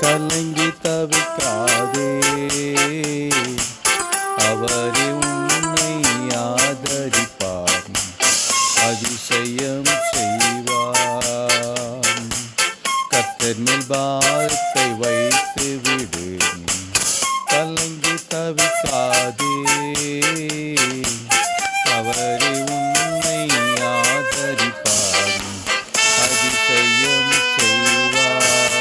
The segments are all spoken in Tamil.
கலங்கி தவிக்காதே, அவரே உன்னை ஆதரிப்பார், அதிசயம் செய்வார். கர்த்தர் மேல் பாரத்தை வைத்து விடு, கலங்கி தவிக்காதே, அவரே உன்னை ஆதரிப்பார், அதிசயம் செய்வார்.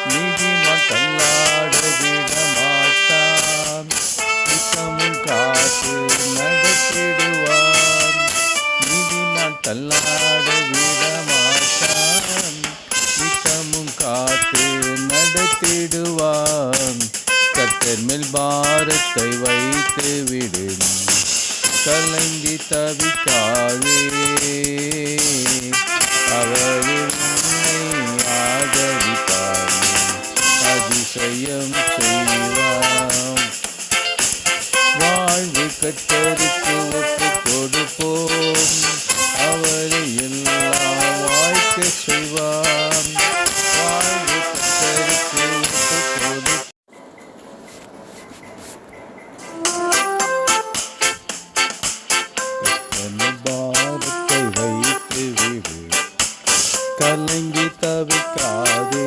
நீதிமான் தள்ளாட விட மாட்டான், நித்தமும் காத்து நடத்திடுவார். நீதிமான் தள்ளாட விட மாட்டான், நித்தமும் காத்து நடத்திடுவான். கர்த்தர் மேல் பாரத்தை வைத்து விடு, கலங்கி தவிக்காதே, அவரே உன்னை ஆதரிப்பார், அதிசயம் செய்வார். வாழ்வு கர்த்தருக்கு ஒப்புக் கொடுப்போம், அவரை எல்லாம் வாய்க்க செய்வார். வாழ்வு கர்த்தருக்கு ஒப்புக் கொடுப்போம். பாரத்தை வைத்து விடு, கலங்கி தவிக்காதே,